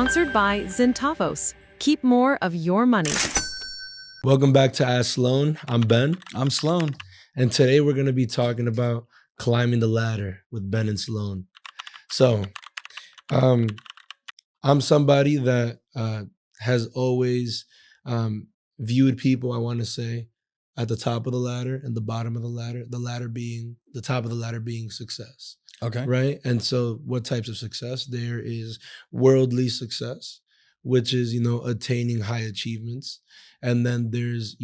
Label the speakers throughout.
Speaker 1: Sponsored by Zentavos. Keep more of your money.
Speaker 2: Welcome back to Ask Sloan. I'm Ben.
Speaker 3: I'm Sloan.
Speaker 2: And today we're going to be talking about climbing the ladder with Ben and Sloan. So, I'm somebody that has always viewed people, I want to say, at the top of the ladder and the bottom of the ladder the top of the ladder being success.
Speaker 3: Okay.
Speaker 2: Right. And so what types of success? There is worldly success, which is, attaining high achievements. And then there's,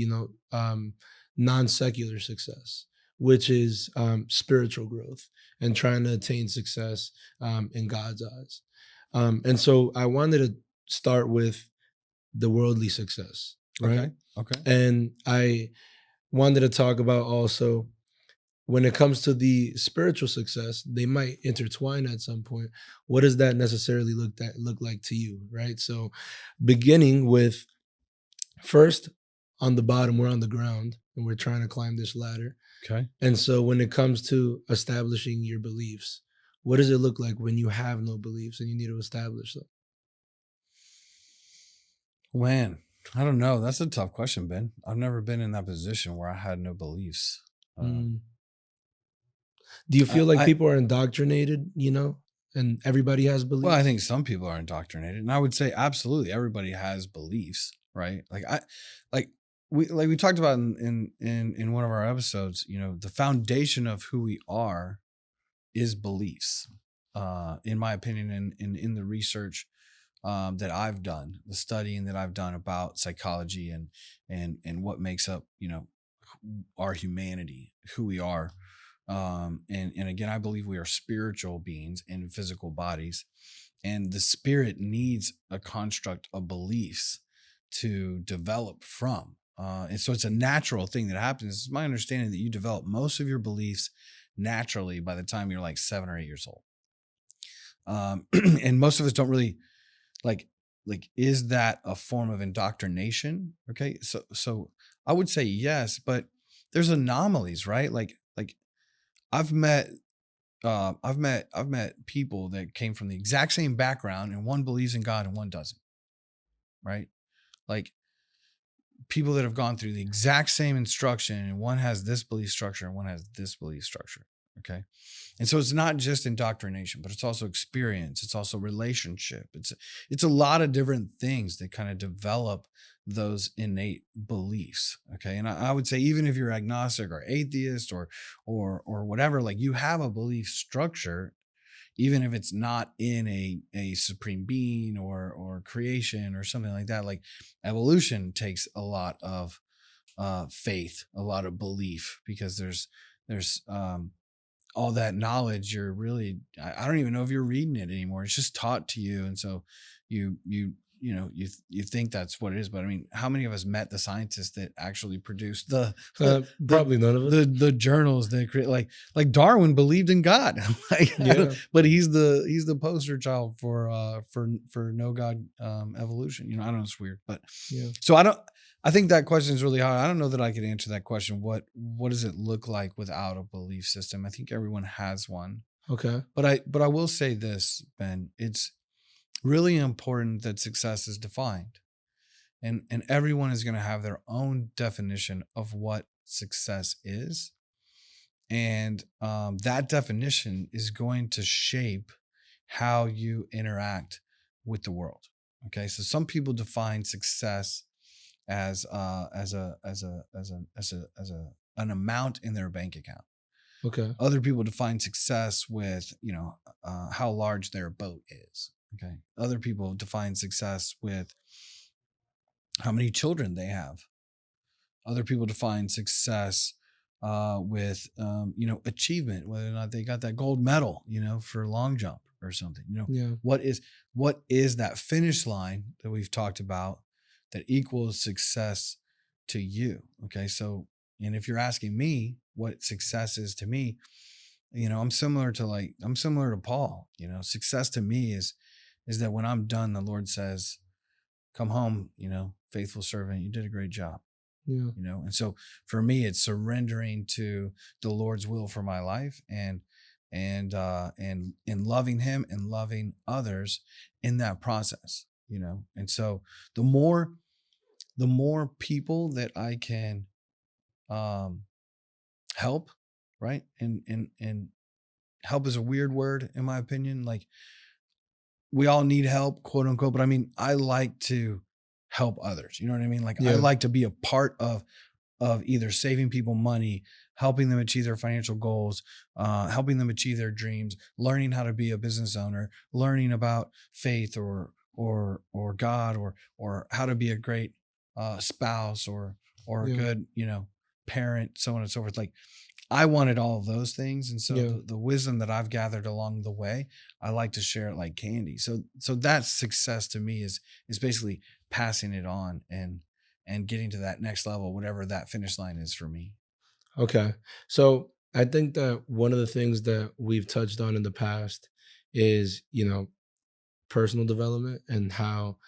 Speaker 2: non-secular success, which is spiritual growth and trying to attain success in God's eyes. And so I wanted to start with the worldly success, right?
Speaker 3: Okay.
Speaker 2: And I wanted to talk about also when it comes to the spiritual success, they might intertwine at some point. What does that necessarily look like to you, right? So beginning with first on the bottom, we're on the ground and we're trying to climb this ladder.
Speaker 3: Okay.
Speaker 2: And so when it comes to establishing your beliefs, what does it look like when you have no beliefs and you need to establish them?
Speaker 3: Man, I don't know. That's a tough question, Ben. I've never been in that position where I had no beliefs.
Speaker 2: Do you feel like people are indoctrinated, and everybody has beliefs?
Speaker 3: Well, I think some people are indoctrinated, and I would say absolutely everybody has beliefs, right? We talked about in one of our episodes, the foundation of who we are is beliefs. In my opinion, and in the research that I've done, the studying that I've done about psychology and what makes up, our humanity, who we are. And again, I believe we are spiritual beings in physical bodies, and the spirit needs a construct of beliefs to develop from. And so it's a natural thing that happens. It's my understanding that you develop most of your beliefs naturally by the time you're like 7 or 8 years old. And most of us don't really like, is that a form of indoctrination? Okay. So I would say yes, but there's anomalies, right? Like I've met people that came from the exact same background and one believes in God and one doesn't, right? Like people that have gone through the exact same instruction and one has this belief structure and one has this belief structure. Okay. And so it's not just indoctrination, but it's also experience. It's also relationship. It's a lot of different things that kind of develop those innate beliefs. Okay. And I would say, even if you're agnostic or atheist or whatever, like you have a belief structure, even if it's not in a supreme being or creation or something like that. Like evolution takes a lot of faith, a lot of belief, because there's all that knowledge. You're really, I don't even know if you're reading it anymore. It's just taught to you. And so you think that's what it is. But I mean, how many of us met the scientists that actually produced
Speaker 2: probably none of us.
Speaker 3: The journals that create, like Darwin believed in God, but he's the poster child for no God evolution. I don't know, it's weird, but
Speaker 2: yeah.
Speaker 3: So I think that question is really hard. I don't know that I could answer that question. What does it look like without a belief system? I think everyone has one.
Speaker 2: Okay.
Speaker 3: But I will say this, Ben, it's really important that success is defined. And everyone is going to have their own definition of what success is. And that definition is going to shape how you interact with the world. Okay. So some people define success as an amount in their bank account.
Speaker 2: Okay.
Speaker 3: Other people define success with, how large their boat is. Okay. Other people define success with how many children they have. Other people define success with, achievement, whether or not they got that gold medal, for long jump or something.
Speaker 2: Yeah.
Speaker 3: What is that finish line that we've talked about that equals success to you? Okay. So, and if you're asking me what success is to me, I'm similar to Paul. Success to me is that when I'm done, the Lord says, come home, faithful servant, you did a great job.
Speaker 2: Yeah.
Speaker 3: And so for me, it's surrendering to the Lord's will for my life and loving him and loving others in that process. And so the more people that I can help, right? And help is a weird word in my opinion. Like, we all need help, quote unquote, but I mean, I like to help others. You know what I mean? Like, I
Speaker 2: Yeah.
Speaker 3: like to be a part of either saving people money, helping them achieve their financial goals, helping them achieve their dreams, learning how to be a business owner, learning about faith or God, or how to be a great spouse or a
Speaker 2: Yeah.
Speaker 3: good, parent, so on and so forth. Like, I wanted all of those things. And so
Speaker 2: Yeah.
Speaker 3: the wisdom that I've gathered along the way, I like to share it like candy. So that's success to me, is basically passing it on and getting to that next level, whatever that finish line is for me.
Speaker 2: Okay. So I think that one of the things that we've touched on in the past is, personal development and how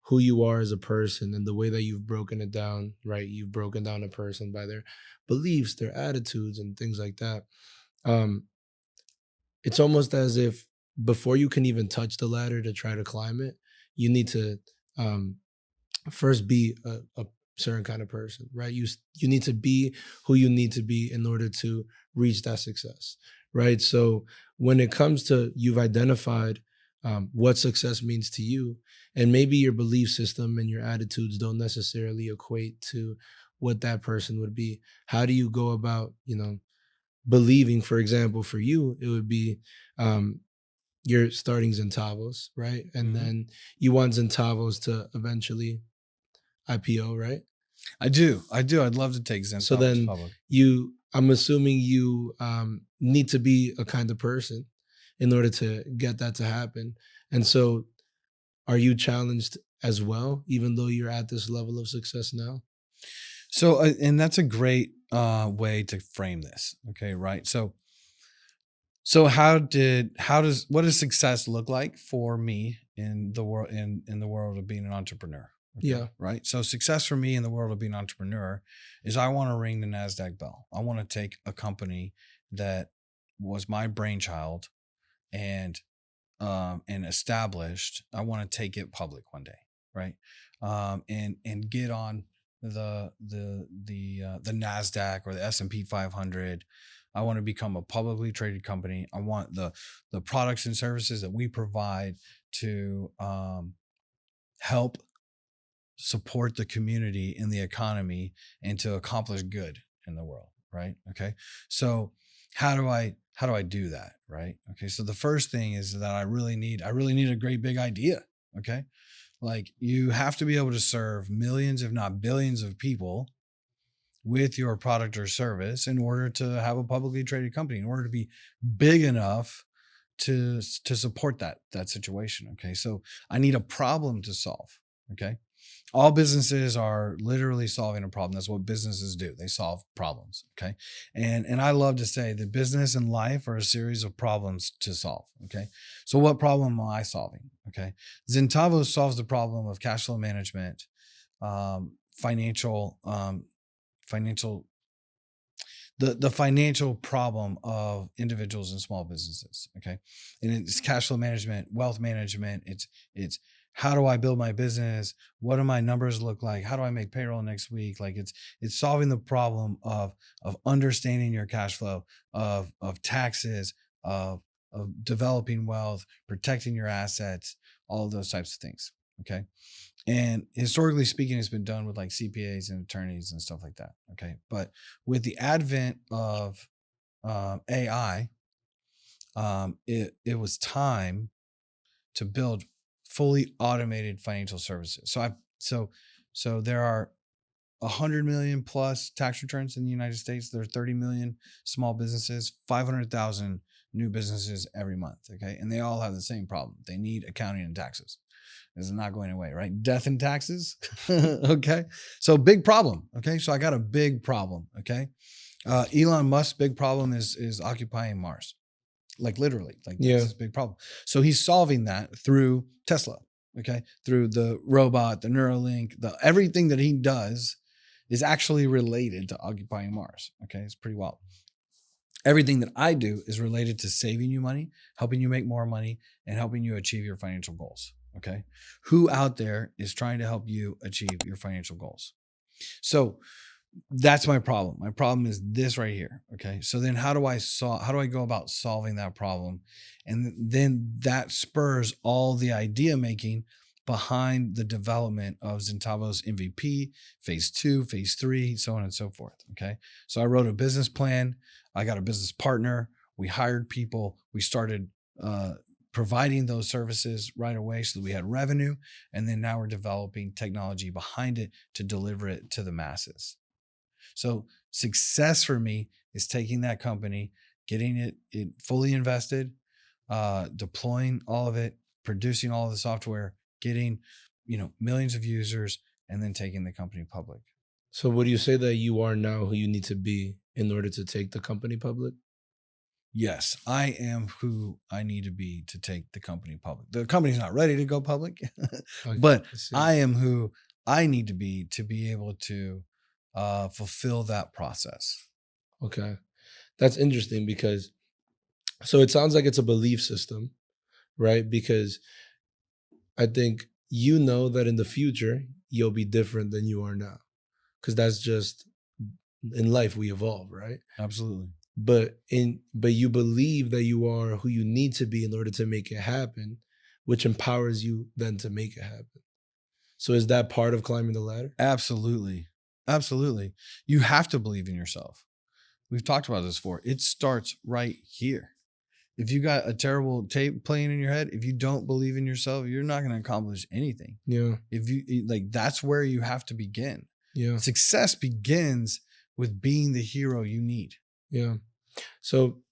Speaker 2: who you are as a person and the way that you've broken it down, right? You've broken down a person by their beliefs, their attitudes, and things like that. Um, it's almost as if before you can even touch the ladder to try to climb it, you need to um, first be a certain kind of person, right? You need to be who you need to be in order to reach that success, right? So when it comes to, you've identified what success means to you, and maybe your belief system and your attitudes don't necessarily equate to what that person would be. How do you go about, believing? For example, for you, it would be um, you're starting Centavos, right? And
Speaker 3: Mhm.
Speaker 2: then you want Centavos to eventually IPO, right?
Speaker 3: I do. I'd love to take
Speaker 2: So
Speaker 3: Centavos
Speaker 2: then
Speaker 3: public.
Speaker 2: I'm assuming you need to be a kind of person in order to get that to happen. And so are you challenged as well, even though you're at this level of success now?
Speaker 3: So, and that's a great way to frame this. Okay. Right. So what does success look like for me in the world, in the world of being an entrepreneur? Okay.
Speaker 2: Yeah.
Speaker 3: Right. So success for me in the world of being an entrepreneur is, I want to ring the NASDAQ bell. I want to take a company that was my brainchild and established. I want to take it public one day. Right. And get on the NASDAQ or the S&P 500. I want to become a publicly traded company. I want the products and services that we provide to help support the community and the economy and to accomplish good in the world. Right. Okay. So how do I do that? Right. Okay. So the first thing is that I really need a great big idea. Okay. Like, you have to be able to serve millions, if not billions of people with your product or service in order to have a publicly traded company, in order to be big enough to support that situation. Okay. So I need a problem to solve. Okay. All businesses are literally solving a problem. That's what businesses do. They solve problems. Okay. And I love to say that business and life are a series of problems to solve. Okay. So what problem am I solving? Okay. Zentavo solves the problem of cash flow management, financial, financial, the financial problem of individuals and small businesses. Okay. And it's cash flow management, wealth management. It's how do I build my business? What do my numbers look like? How do I make payroll next week? Like, it's solving the problem of understanding your cash flow, of taxes, of developing wealth, protecting your assets, all of those types of things. Okay. And historically speaking, it's been done with like CPAs and attorneys and stuff like that. Okay. But with the advent of AI, it was time to build fully automated financial services. So there are 100 million plus tax returns in the United States. There are 30 million small businesses, 500,000 new businesses every month. Okay. And they all have the same problem. They need accounting and taxes. This is not going away, right? Death and taxes. Okay. So big problem. Okay. So I got a big problem. Okay. Elon Musk's big problem is occupying Mars. Like, literally, like, that's
Speaker 2: Yeah.
Speaker 3: his big problem. So he's solving that through Tesla. Okay. Through the robot, the Neuralink, everything that he does is actually related to occupying Mars. Okay. It's pretty wild. Everything that I do is related to saving you money, helping you make more money, and helping you achieve your financial goals. Okay. Who out there is trying to help you achieve your financial goals? So that's my problem. My problem is this right here. Okay. So then how do I go about solving that problem? And then that spurs all the idea making behind the development of Zentavo's MVP, phase 2, phase 3, so on and so forth. Okay. So I wrote a business plan. I got a business partner. We hired people. We started providing those services right away so that we had revenue. And then now we're developing technology behind it to deliver it to the masses. So success for me is taking that company, getting it fully invested, deploying all of it, producing all of the software, getting, millions of users, and then taking the company public.
Speaker 2: So would you say that you are now who you need to be in order to take the company public?
Speaker 3: Yes, I am who I need to be to take the company public. The company's not ready to go public,
Speaker 2: Okay,
Speaker 3: but
Speaker 2: I see.
Speaker 3: I am who I need to be able to fulfill that process.
Speaker 2: Okay. That's interesting because so it sounds like it's a belief system, right? Because I think you know that in the future you'll be different than you are now. Because that's just in life we evolve, right?
Speaker 3: Absolutely.
Speaker 2: But you believe that you are who you need to be in order to make it happen, which empowers you then to make it happen. So is that part of climbing the ladder?
Speaker 3: Absolutely. Absolutely. You have to believe in yourself. We've talked about this before. It starts right here. If you got a terrible tape playing in your head, if you don't believe in yourself, you're not going to accomplish anything.
Speaker 2: Yeah.
Speaker 3: If you that's where you have to begin.
Speaker 2: Yeah.
Speaker 3: Success begins with being the hero you need.
Speaker 2: Yeah. So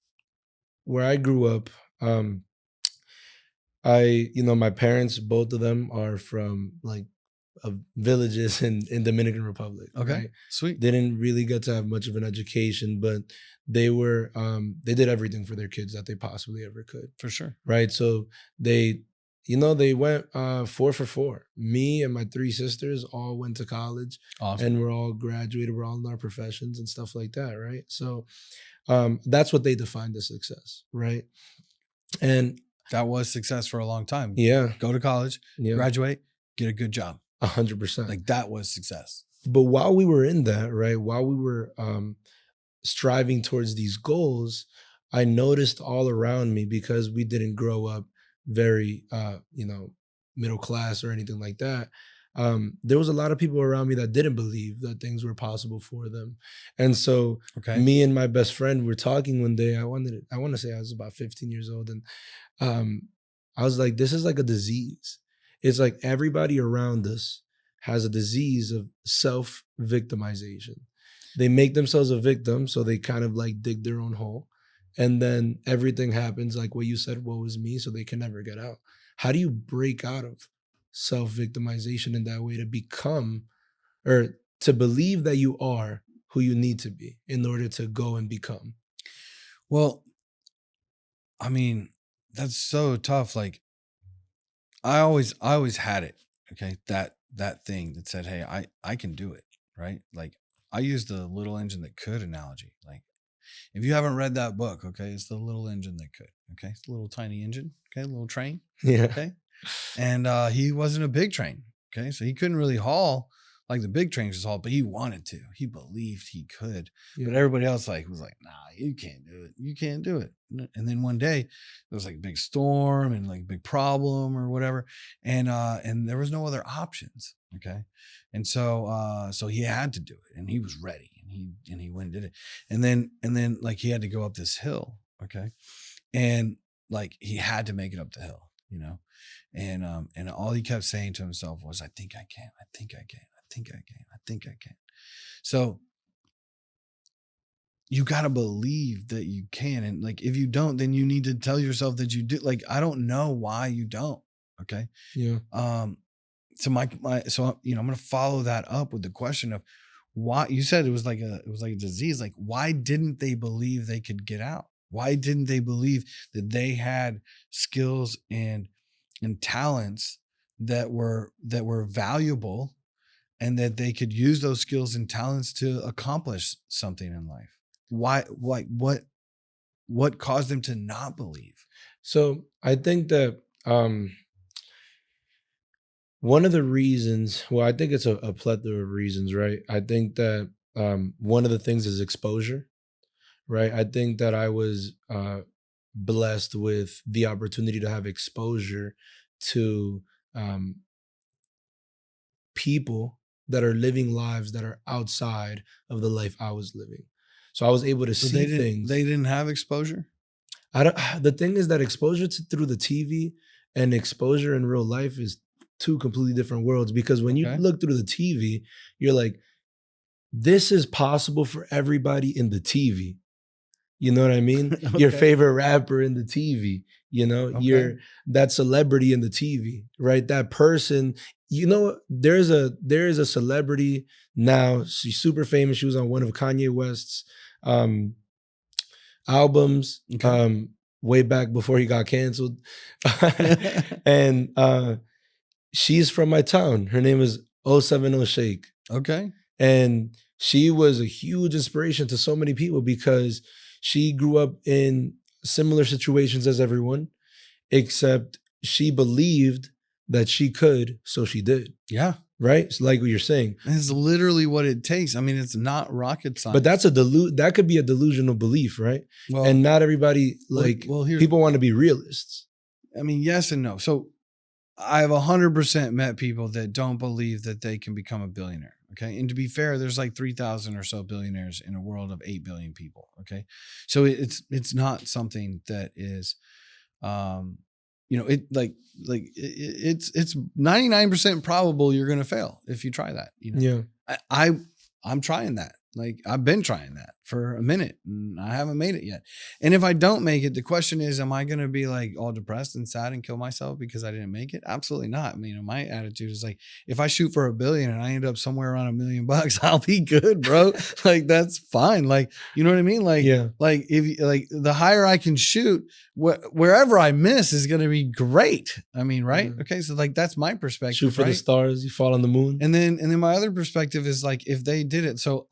Speaker 2: where I grew up, my parents, both of them are from like villages in Dominican Republic.
Speaker 3: Okay.
Speaker 2: Right?
Speaker 3: Sweet.
Speaker 2: They didn't really get to have much of an education, but they did everything for their kids that they possibly ever could.
Speaker 3: For sure.
Speaker 2: Right. So they went 4 for 4. Me and my 3 sisters all went to college.
Speaker 3: Awesome.
Speaker 2: And we're all graduated. We're all in our professions and stuff like that. Right. So that's what they defined as success. Right. And
Speaker 3: that was success for a long time.
Speaker 2: Yeah.
Speaker 3: Go to college, graduate, get a good job.
Speaker 2: 100%.
Speaker 3: Like that was success.
Speaker 2: But while we were in that, right, while we were striving towards these goals, I noticed all around me, because we didn't grow up very, middle class or anything like that. There was a lot of people around me that didn't believe that things were possible for them. And so me and my best friend were talking one day. I want to say I was about 15 years old. And I was like, this is like a disease. It's like everybody around us has a disease of self-victimization. They make themselves a victim, so they kind of like dig their own hole. And then everything happens like what you said, woe is me, so they can never get out. How do you break out of self-victimization in that way to become, or to believe that you are who you need to be in order to go and become?
Speaker 3: Well, I mean, that's so tough. Like I always had it. Okay. That thing that said, hey, I can do it. Right. Like I use the little engine that could analogy. Like if you haven't read that book, okay, it's the little engine that could. Okay. It's a little tiny engine. Okay. A little train.
Speaker 2: Yeah.
Speaker 3: Okay. And he wasn't a big train. Okay. So he couldn't really haul like the big trains was hauled, but he wanted to. He believed he could. Yeah. But everybody else was like, nah, you can't do it. You can't do it. And then one day there was like a big storm and like a big problem or whatever. And there was no other options. Okay. And so he had to do it, and he was ready, and he went and did it. And then like he had to go up this hill. Okay. And like he had to make it up the hill, and all he kept saying to himself was, I think I can. I think I can. I think I can. I think I can. So you got to believe that you can. And like, if you don't, then you need to tell yourself that you do. Like, I don't know why you don't. Okay.
Speaker 2: Yeah.
Speaker 3: So I'm going to follow that up with the question of why. You said it was like a disease. Like, why didn't they believe they could get out? Why didn't they believe that they had skills and talents that were valuable, and that they could use those skills and talents to accomplish something in life? Why? Like what caused them to not believe?
Speaker 2: So I think that One of the reasons, well, I think it's a plethora of reasons, right? I think that one of the things is exposure, right? I think that I was blessed with the opportunity to have exposure to um, people that are living lives that are outside of the life I was living. So I was able to
Speaker 3: So
Speaker 2: see things.
Speaker 3: they didn't have exposure?
Speaker 2: I don't. The thing is that exposure through the TV and exposure in real life is two completely different worlds. Because when you
Speaker 3: Okay.
Speaker 2: look through the TV, you're like, this is possible for everybody in the TV. You know what I mean? Your
Speaker 3: Okay.
Speaker 2: favorite rapper in the TV,
Speaker 3: Okay.
Speaker 2: you're that celebrity in the TV, right? That person, there's a celebrity now. She's super famous. She was on one of Kanye West's albums
Speaker 3: Okay.
Speaker 2: way back before he got canceled. And she's from my town. Her name is 070 Shake.
Speaker 3: Okay.
Speaker 2: And she was a huge inspiration to so many people because she grew up in similar situations as everyone, except she believed that she could, so she did.
Speaker 3: Yeah.
Speaker 2: Right? It's like what you're saying.
Speaker 3: It's literally what it takes. I mean, it's not rocket science.
Speaker 2: But that's that could be a delusional belief, right?
Speaker 3: well,
Speaker 2: And not everybody,
Speaker 3: here's,
Speaker 2: people want to be realists.
Speaker 3: I mean, yes and no. So I've 100% met people that don't believe that they can become a billionaire. Okay. And to be fair, there's like 3,000 or so billionaires in a world of 8 billion people. Okay. So it's not something that is, it's 99% probable you're going to fail if you try that.
Speaker 2: Yeah.
Speaker 3: I'm trying that. Like I've been trying that for a minute and I haven't made it yet. And if I don't make it, the question is, am I going to be like all depressed and sad and kill myself because I didn't make it? Absolutely not. I mean, my attitude is like, if I shoot for $1 billion and I end up somewhere around $1 million, I'll be good, bro. Like that's fine. Like, you know what I mean? Like,
Speaker 2: yeah.
Speaker 3: Like if like the higher I can shoot, wherever I miss is going to be great. I mean, right?
Speaker 2: Yeah.
Speaker 3: Okay. So like, that's my perspective.
Speaker 2: Shoot for the stars, you fall on the moon.
Speaker 3: And then my other perspective is like, if they did it, so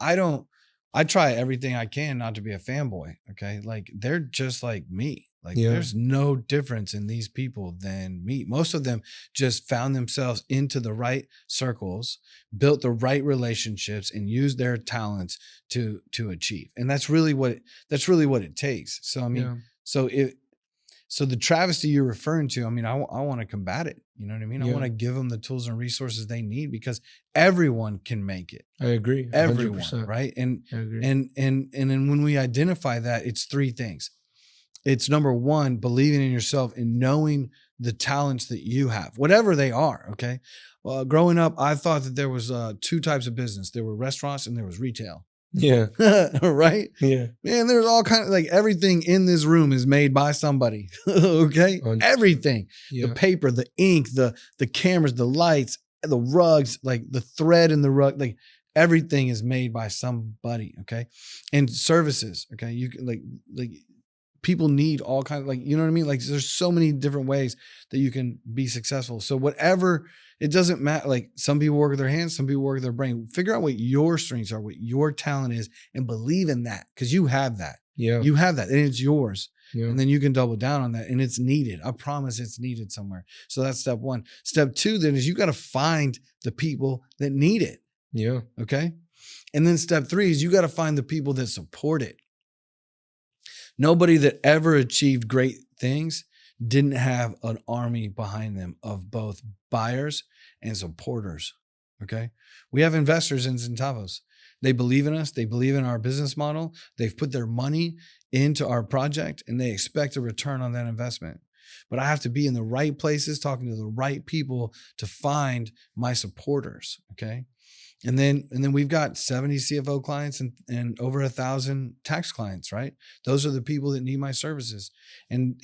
Speaker 3: I try everything I can not to be a fanboy. Okay. Like they're just like me. Like there's no difference in these people than me. Most of them just found themselves into the right circles, built the right relationships and used their talents to achieve. And that's really what it takes. So, I mean, so the travesty you're referring to, I mean, I want to combat it. You know what I mean? I want to give them the tools and resources they need because everyone can make it.
Speaker 2: I agree. 100%.
Speaker 3: Everyone, right? And
Speaker 2: I agree.
Speaker 3: and then when we identify that, it's 3 things. It's number 1, believing in yourself and knowing the talents that you have, whatever they are. Okay. Well, growing up, I thought that there was 2 types of business. There were restaurants and there was retail.
Speaker 2: Yeah.
Speaker 3: Right.
Speaker 2: Yeah.
Speaker 3: Man, there's all kinds of like everything in this room is made by somebody. Okay.
Speaker 2: 100%.
Speaker 3: Everything.
Speaker 2: Yeah.
Speaker 3: The paper, the ink, the cameras, the lights, the rugs, like the thread in the rug, like everything is made by somebody. Okay. And services. Okay. You can like people need all kinds of like, you know what I mean? Like there's so many different ways that you can be successful. So whatever, it doesn't matter. Like some people work with their hands, some people work with their brain. Figure out what your strengths are, what your talent is, and believe in that because you have that.
Speaker 2: Yeah.
Speaker 3: You have that and it's yours.
Speaker 2: Yeah.
Speaker 3: And then you can double down on that and it's needed. I promise it's needed somewhere. So that's step 1. Step 2 then is you got to find the people that need it.
Speaker 2: Yeah.
Speaker 3: Okay. And then step 3 is you got to find the people that support it. Nobody that ever achieved great things didn't have an army behind them of both buyers and supporters. Okay. We have investors in Centavos. They believe in us. They believe in our business model. They've put their money into our project and they expect a return on that investment. But I have to be in the right places, talking to the right people to find my supporters. Okay. And then we've got 70 CFO clients and over 1,000 tax clients, right? Those are the people that need my services and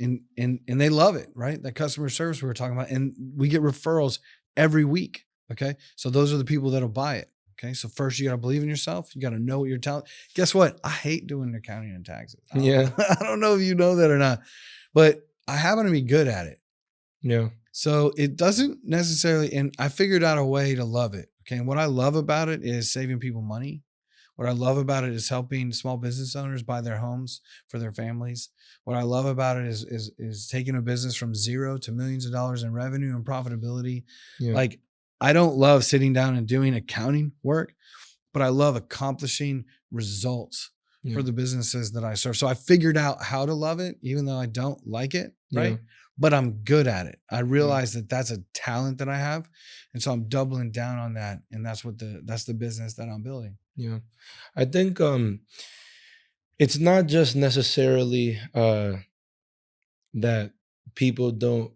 Speaker 3: they love it, right? That customer service we were talking about. And we get referrals every week. Okay. So those are the people that'll buy it. Okay. So first you got to believe in yourself. You got to know what your talent. Guess what? I hate doing accounting and taxes. I don't know if you know that or not, but I happen to be good at it.
Speaker 2: Yeah.
Speaker 3: So it doesn't necessarily, and I figured out a way to love it. Okay. And what I love about it is saving people money. What I love about it is helping small business owners buy their homes for their families. What I love about it is taking a business from 0 to millions of dollars in revenue and profitability.
Speaker 2: Yeah.
Speaker 3: Like I don't love sitting down and doing accounting work, but I love accomplishing results
Speaker 2: Yeah.
Speaker 3: for the businesses that I serve. So I figured out how to love it, even though I don't like it, right?
Speaker 2: Yeah.
Speaker 3: But I'm good at it. I realize that that's a talent that I have, and so I'm doubling down on that, and that's the business that I'm building.
Speaker 2: Yeah. I think it's not just necessarily that people don't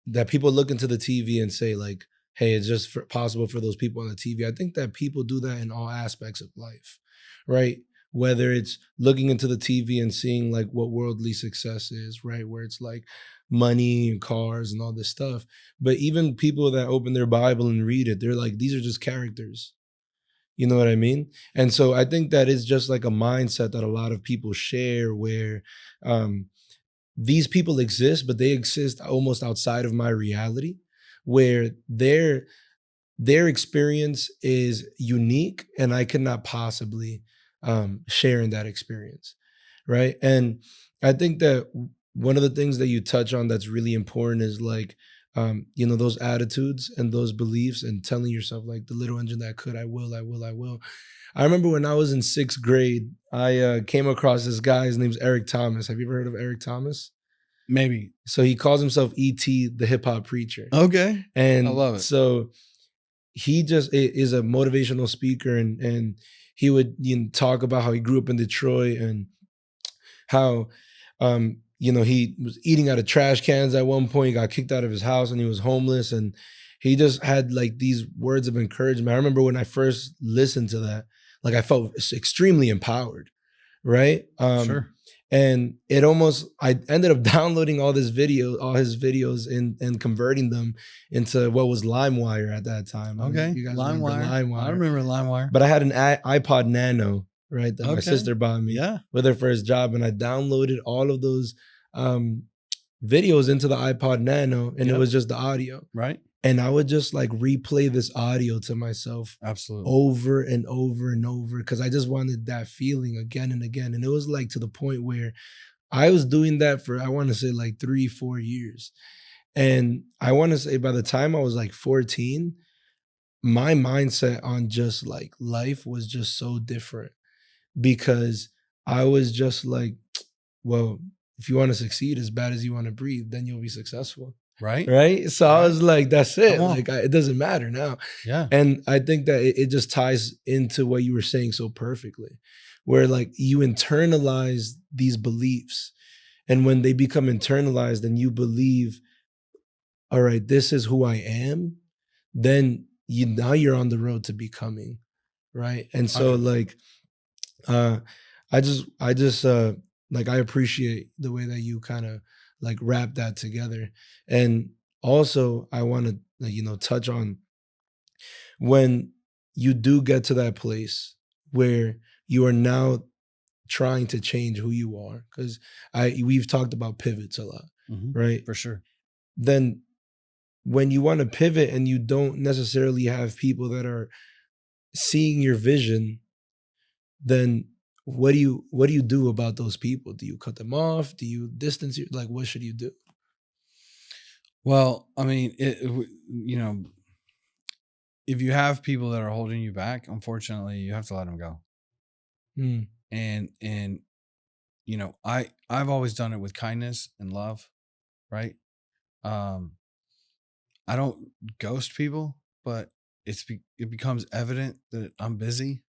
Speaker 2: that people look into the TV and say like, hey, it's just possible for those people on the TV. I think that people do that in all aspects of life, right? Whether it's looking into the TV and seeing like what worldly success is, right? Where it's like money and cars and all this stuff. But even people that open their Bible and read it, they're like, these are just characters. You know what I mean? And so I think that is just like a mindset that a lot of people share where these people exist, but they exist almost outside of my reality, where their experience is unique and I cannot possibly share in that experience. Right. And I think that one of the things that you touch on that's really important is like, those attitudes and those beliefs and telling yourself like the little engine that could, I will, I will, I will. I remember when I was in 6th grade, I came across this guy. His name's Eric Thomas. Have you ever heard of Eric Thomas?
Speaker 3: Maybe.
Speaker 2: So he calls himself E.T. the hip hop preacher.
Speaker 3: Okay.
Speaker 2: And
Speaker 3: I love it.
Speaker 2: So he just is a motivational speaker, and he would talk about how he grew up in Detroit and how he was eating out of trash cans at one point. He got kicked out of his house and he was homeless, and he just had like these words of encouragement. I remember when I first listened to that, like I felt extremely empowered, right?
Speaker 3: Sure.
Speaker 2: And I ended up downloading all his videos and converting them into what was LimeWire at that time.
Speaker 3: Okay.
Speaker 2: You guys
Speaker 3: LimeWire.
Speaker 2: remember LimeWire?
Speaker 3: I remember LimeWire.
Speaker 2: But I had an iPod Nano, right, that my sister bought me with her first job. And I downloaded all of those videos into the iPod Nano, and it was just the audio.
Speaker 3: Right.
Speaker 2: And I would just like replay this audio to myself
Speaker 3: absolutely
Speaker 2: over and over and over, because I just wanted that feeling again and again. And it was like to the point where I was doing that for, I want to say like 3-4 years. And I want to say by the time I was like 14, my mindset on just like life was just so different, because I was just like, well, if you want to succeed as bad as you want to breathe, then you'll be successful. Right. So I was like, that's it. Like, it doesn't matter now.
Speaker 3: Yeah.
Speaker 2: And I think that it just ties into what you were saying so perfectly, where like you internalize these beliefs. And when they become internalized and you believe, all right, this is who I am, then now you're on the road to becoming. Right. And so like, I just like, I appreciate the way that you kind of like wrap that together. And also I want to, touch on when you do get to that place where you are now trying to change who you are, because we've talked about pivots a lot, right?
Speaker 3: For sure.
Speaker 2: Then when you want to pivot and you don't necessarily have people that are seeing your vision, then what do you do about those people? Do you cut them off? Do you distance you? Like, what should you do?
Speaker 3: Well, I mean, if you have people that are holding you back, unfortunately, you have to let them go. And I've always done it with kindness and love, right? I don't ghost people, but it becomes evident that I'm busy,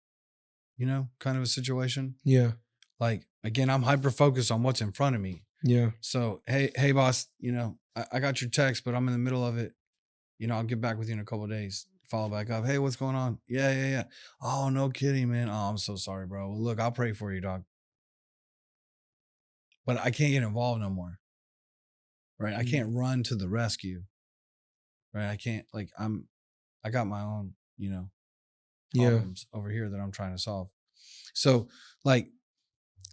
Speaker 3: kind of a situation.
Speaker 2: Yeah.
Speaker 3: Like, again, I'm hyper focused on what's in front of me.
Speaker 2: Yeah.
Speaker 3: So, hey, boss, I got your text, but I'm in the middle of it. I'll get back with you in a couple of days. Follow back up. Hey, what's going on? Yeah. Oh, no kidding, man. Oh, I'm so sorry, bro. Well, look, I'll pray for you, dog. But I can't get involved no more. Right? I can't run to the rescue. Right? I can't, like, I got my own, problems over here that I'm trying to solve. So, like,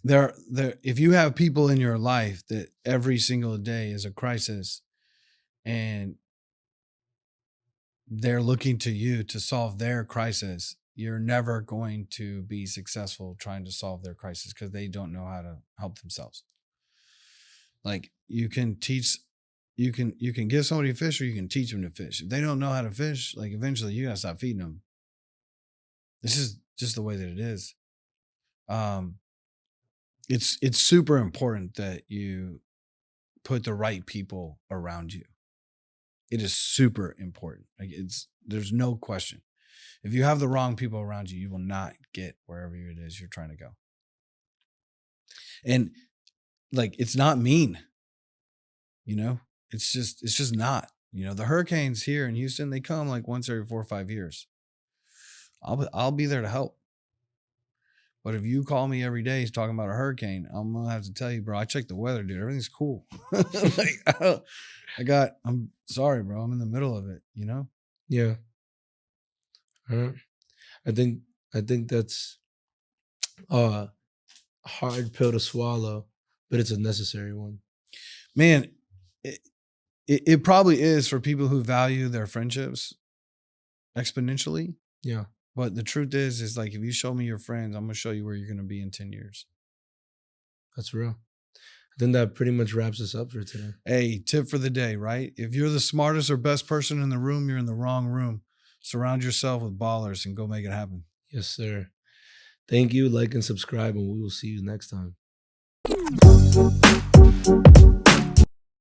Speaker 3: if you have people in your life that every single day is a crisis and they're looking to you to solve their crisis, you're never going to be successful trying to solve their crisis, because they don't know how to help themselves. Like, you can teach you can give somebody a fish or you can teach them to fish. If they don't know how to fish, like eventually you gotta stop feeding them. This is just the way that it is. It's super important that you put the right people around you. It is super important. Like there's no question. If you have the wrong people around you, you will not get wherever it is you're trying to go. And like, it's not mean, you know, it's just not, you know, the hurricanes here in Houston, they come like once every 4 or 5 years. I'll be there to help. But if you call me every day talking about a hurricane, I'm going to have to tell you, bro, I checked the weather, dude. Everything's cool. Like, I'm sorry, bro. I'm in the middle of it, you know?
Speaker 2: Yeah. I think that's a hard pill to swallow, but it's a necessary one.
Speaker 3: Man, it probably is for people who value their friendships exponentially.
Speaker 2: Yeah.
Speaker 3: But the truth is like, if you show me your friends, I'm going to show you where you're going to be in 10 years.
Speaker 2: That's real. I think that pretty much wraps us up for today.
Speaker 3: Hey, tip for the day, right? If you're the smartest or best person in the room, you're in the wrong room. Surround yourself with ballers and go make it happen.
Speaker 2: Yes, sir. Thank you. Like and subscribe, and we will see you next time.